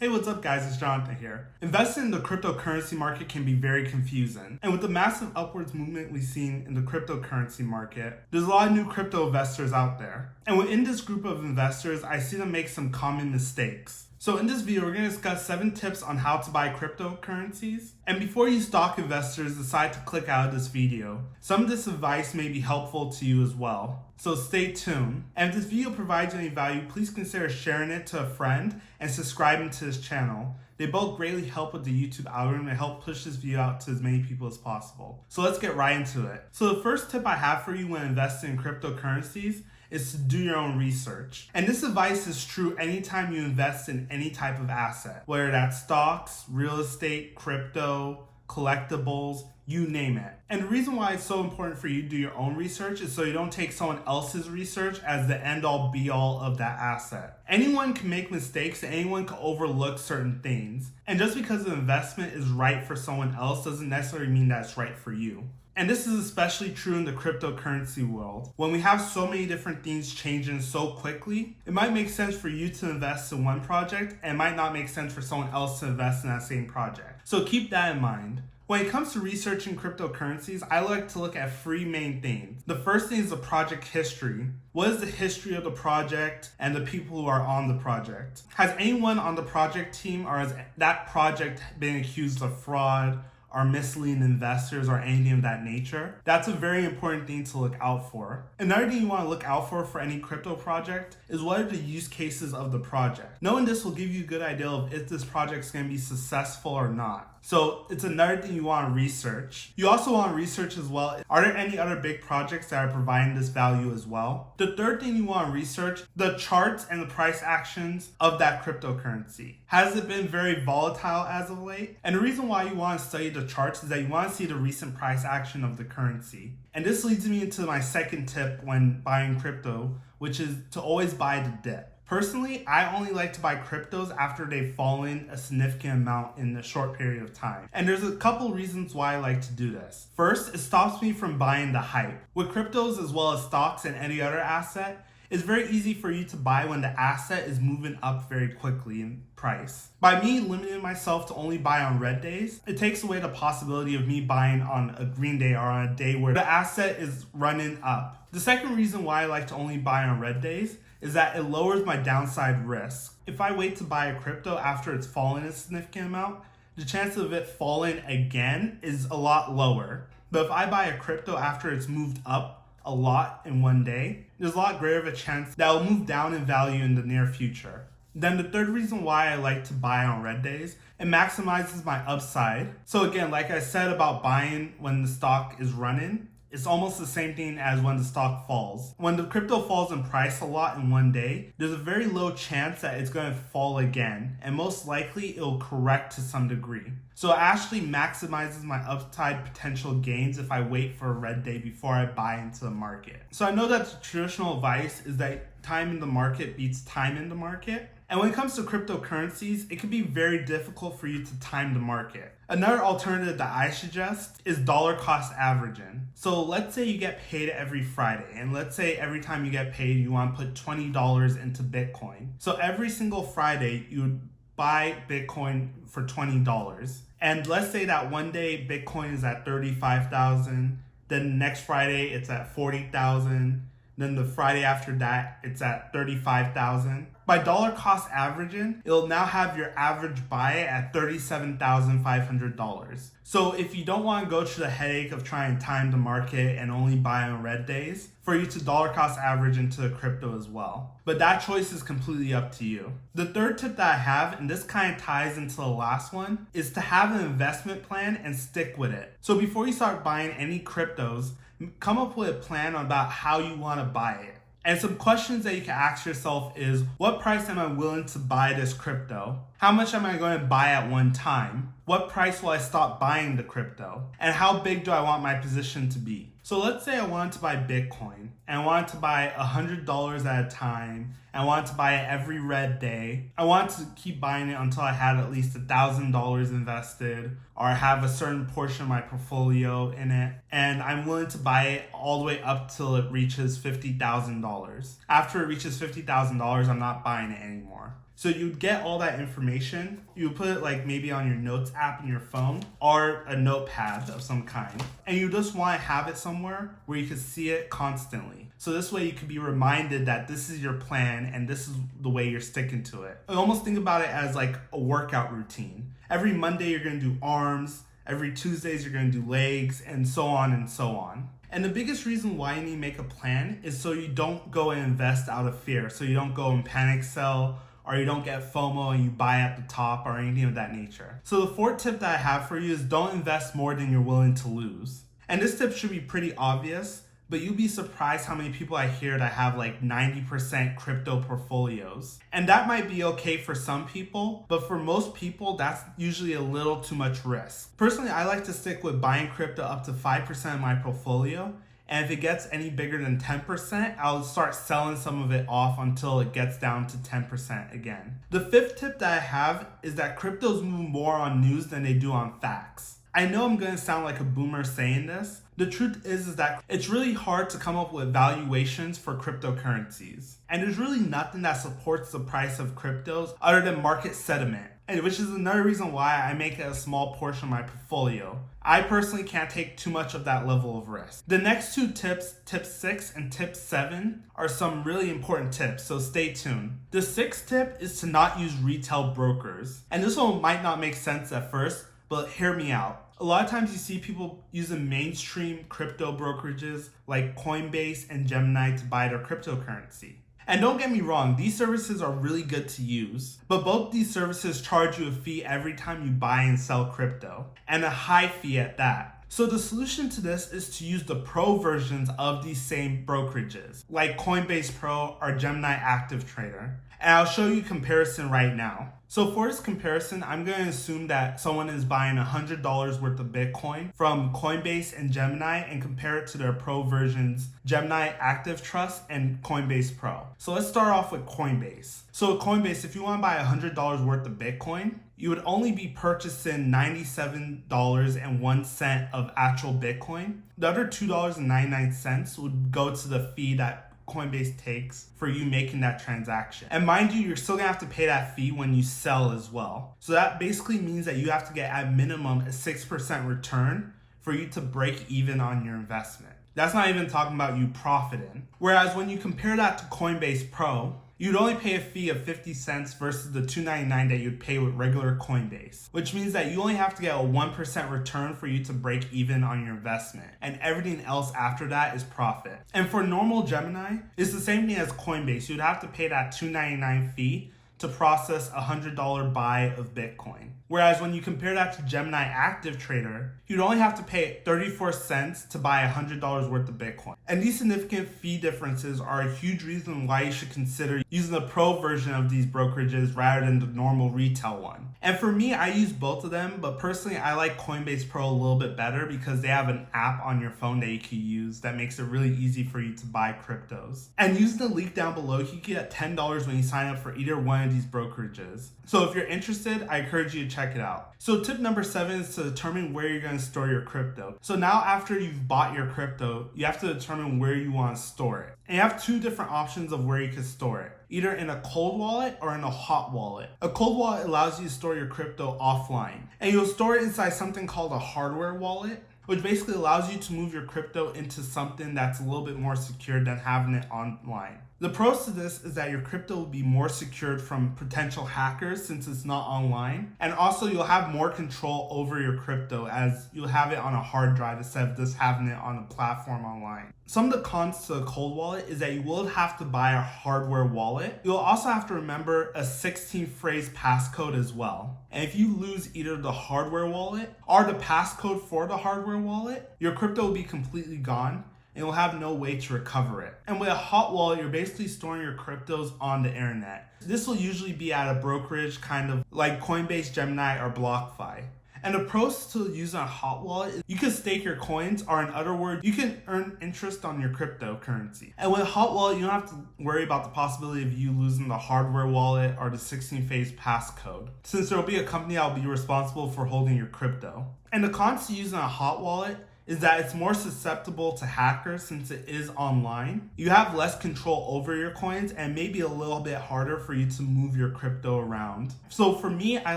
Hey, what's up guys, it's Jonathan here. Investing in the cryptocurrency market can be very confusing. And with the massive upwards movement we've seen in the cryptocurrency market, there's a lot of new crypto investors out there. And within this group of investors, I see them make some common mistakes. So in this video, we're going to discuss 7 tips on how to buy cryptocurrencies. And before you stock investors decide to click out of this video, some of this advice may be helpful to you as well. So stay tuned. And if this video provides you any value, please consider sharing it to a friend and subscribing to this channel. They both greatly help with the YouTube algorithm and help push this video out to as many people as possible. So let's get right into it. So the first tip I have for you when investing in cryptocurrencies is to do your own research. And this advice is true anytime you invest in any type of asset, whether that's stocks, real estate, crypto, collectibles, you name it. And the reason why it's so important for you to do your own research is so you don't take someone else's research as the end-all be-all of that asset. Anyone can make mistakes and anyone can overlook certain things. And just because an investment is right for someone else doesn't necessarily mean that it's right for you. And this is especially true in the cryptocurrency world. When we have so many different things changing so quickly, it might make sense for you to invest in one project and it might not make sense for someone else to invest in that same project. So keep that in mind. When it comes to researching cryptocurrencies, I like to look at 3 main things. The first thing is the project history. What is the history of the project and the people who are on the project? Has anyone on the project team or has that project been accused of fraud or misleading investors or anything of that nature? That's a very important thing to look out for. Another thing you want to look out for any crypto project is what are the use cases of the project. Knowing this will give you a good idea of if this project is going to be successful or not. So it's another thing you want to research. You also want to research as well, are there any other big projects that are providing this value as well? The third thing you want to research, the charts and the price actions of that cryptocurrency. Has it been very volatile as of late? And the reason why you want to study the charts is that you want to see the recent price action of the currency. And this leads me into my second tip when buying crypto, which is to always buy the dip. Personally, I only like to buy cryptos after they've fallen a significant amount in a short period of time. And there's a couple reasons why I like to do this. First, it stops me from buying the hype. With cryptos as well as stocks and any other asset, it's very easy for you to buy when the asset is moving up very quickly in price. By me limiting myself to only buy on red days, it takes away the possibility of me buying on a green day or on a day where the asset is running up. The second reason why I like to only buy on red days is that it lowers my downside risk. If I wait to buy a crypto after it's fallen a significant amount, the chance of it falling again is a lot lower. But if I buy a crypto after it's moved up a lot in one day, there's a lot greater of a chance that it will move down in value in the near future. Then the third reason why I like to buy on red days, it maximizes my upside. So again, like I said about buying when the stock is running, it's almost the same thing as when the stock falls. When the crypto falls in price a lot in one day, there's a very low chance that it's going to fall again, and most likely it'll correct to some degree. So it actually maximizes my upside potential gains if I wait for a red day before I buy into the market. So I know that the traditional advice is that time in the market beats time in the market. And when it comes to cryptocurrencies, it can be very difficult for you to time the market. Another alternative that I suggest is dollar cost averaging. So let's say you get paid every Friday, and let's say every time you get paid, you want to put $20 into Bitcoin. So every single Friday, you would buy Bitcoin for $20. And let's say that one day Bitcoin is at 35,000, then next Friday it's at 40,000, then the Friday after that it's at 35,000. By dollar cost averaging, it'll now have your average buy at $37,500. So if you don't want to go through the headache of trying to time the market and only buy on red days, for you to dollar cost average into the crypto as well. But that choice is completely up to you. The third tip that I have, and this kind of ties into the last one, is to have an investment plan and stick with it. So before you start buying any cryptos, come up with a plan about how you want to buy it. And some questions that you can ask yourself is, what price am I willing to buy this crypto? How much am I going to buy at one time? What price will I stop buying the crypto? And how big do I want my position to be? So let's say I wanted to buy Bitcoin and I wanted to buy $100 at a time. I wanted to buy it every red day. I wanted to keep buying it until I had at least $1,000 invested or have a certain portion of my portfolio in it. And I'm willing to buy it all the way up till it reaches $50,000. After it reaches $50,000, I'm not buying it anymore. So you'd get all that information, you would put it like maybe on your notes app in your phone or a notepad of some kind. And you just want to have it somewhere where you can see it constantly. So this way you can be reminded that this is your plan and this is the way you're sticking to it. I almost think about it as like a workout routine. Every Monday you're going to do arms, every Tuesdays you're going to do legs, and so on and so on. And the biggest reason why you need to make a plan is so you don't go and invest out of fear. So you don't go and panic sell, or you don't get FOMO and you buy at the top or anything of that nature. So the fourth tip that I have for you is don't invest more than you're willing to lose. And this tip should be pretty obvious, but you'd be surprised how many people I hear that have like 90% crypto portfolios. And that might be okay for some people, but for most people, that's usually a little too much risk. Personally, I like to stick with buying crypto up to 5% of my portfolio. And if it gets any bigger than 10%, I'll start selling some of it off until it gets down to 10% again. The fifth tip that I have is that cryptos move more on news than they do on facts. I know I'm going to sound like a boomer saying this. The truth is that it's really hard to come up with valuations for cryptocurrencies. And there's really nothing that supports the price of cryptos other than market sentiment. And which is another reason why I make it a small portion of my portfolio. I personally can't take too much of that level of risk. The next two tips, tip 6 and tip 7, are some really important tips, so stay tuned. The sixth tip is to not use retail brokers. And this one might not make sense at first, but hear me out. A lot of times you see people using mainstream crypto brokerages like Coinbase and Gemini to buy their cryptocurrency. And don't get me wrong, these services are really good to use, but both these services charge you a fee every time you buy and sell crypto, and a high fee at that. So the solution to this is to use the pro versions of these same brokerages, like Coinbase Pro or Gemini Active Trader. And I'll show you a comparison right now. So for this comparison, I'm going to assume that someone is buying $100 worth of Bitcoin from Coinbase and Gemini and compare it to their pro versions, Gemini Active Trust and Coinbase Pro. So let's start off with Coinbase. So with Coinbase, if you want to buy $100 worth of Bitcoin, you would only be purchasing $97.01 of actual Bitcoin. The other $2.99 would go to the fee that Coinbase takes for you making that transaction. And mind you, you're still gonna have to pay that fee when you sell as well. So that basically means that you have to get at minimum a 6% return for you to break even on your investment. That's not even talking about you profiting. Whereas when you compare that to Coinbase Pro, you'd only pay a fee of 50 cents versus the $2.99 that you'd pay with regular Coinbase, which means that you only have to get a 1% return for you to break even on your investment, and everything else after that is profit. And for normal Gemini, it's the same thing as Coinbase. You'd have to pay that $2.99 fee to process a $100 buy of Bitcoin. Whereas when you compare that to Gemini Active Trader, you'd only have to pay 34 cents to buy $100 worth of Bitcoin. And these significant fee differences are a huge reason why you should consider using the pro version of these brokerages rather than the normal retail one. And for me, I use both of them, but personally, I like Coinbase Pro a little bit better because they have an app on your phone that you can use that makes it really easy for you to buy cryptos. And using the link down below, you can get $10 when you sign up for either one of these brokerages. So if you're interested, I encourage you to check it out. So tip number 7 is to determine where you're going to store your crypto. So now after you've bought your crypto, you have to determine where you want to store it. And you have two different options of where you can store it, either in a cold wallet or in a hot wallet. A cold wallet allows you to store your crypto offline, and you'll store it inside something called a hardware wallet, which basically allows you to move your crypto into something that's a little bit more secure than having it online. The pros to this is that your crypto will be more secured from potential hackers since it's not online. And also you'll have more control over your crypto as you'll have it on a hard drive instead of just having it on a platform online. Some of the cons to a cold wallet is that you will have to buy a hardware wallet. You'll also have to remember a 16-phrase passcode as well. And if you lose either the hardware wallet or the passcode for the hardware wallet, your crypto will be completely gone and you'll have no way to recover it. And with a hot wallet, you're basically storing your cryptos on the internet. This will usually be at a brokerage kind of like Coinbase, Gemini, or BlockFi. And the pros to using a hot wallet is you can stake your coins, or in other words, you can earn interest on your cryptocurrency. And with a hot wallet, you don't have to worry about the possibility of you losing the hardware wallet or the 16-phase passcode, since there will be a company that will be responsible for holding your crypto. And the cons to using a hot wallet is that it's more susceptible to hackers since it is online. You have less control over your coins and maybe a little bit harder for you to move your crypto around. So for me, I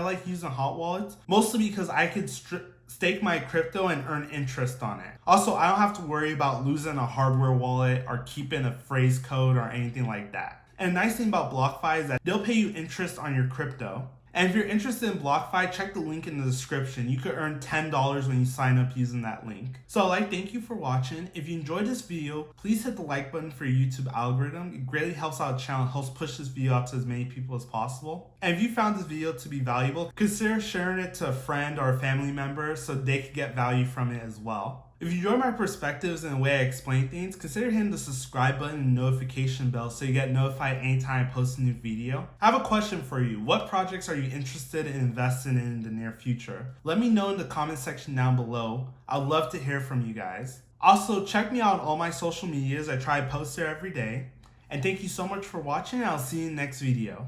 like using hot wallets mostly because I could stake my crypto and earn interest on it. Also, I don't have to worry about losing a hardware wallet or keeping a phrase code or anything like that. And a nice thing about BlockFi is that they'll pay you interest on your crypto. And if you're interested in BlockFi, check the link in the description. You could earn $10 when you sign up using that link. So thank you for watching. If you enjoyed this video, please hit the like button for your YouTube algorithm. It greatly helps out the channel, helps push this video out to as many people as possible. And if you found this video to be valuable, consider sharing it to a friend or a family member so they could get value from it as well. If you enjoy my perspectives and the way I explain things, consider hitting the subscribe button and notification bell so you get notified anytime I post a new video. I have a question for you. What projects are you interested in investing in the near future? Let me know in the comment section down below. I'd love to hear from you guys. Also, check me out on all my social medias. I try to post there every day. And thank you so much for watching. I'll see you in the next video.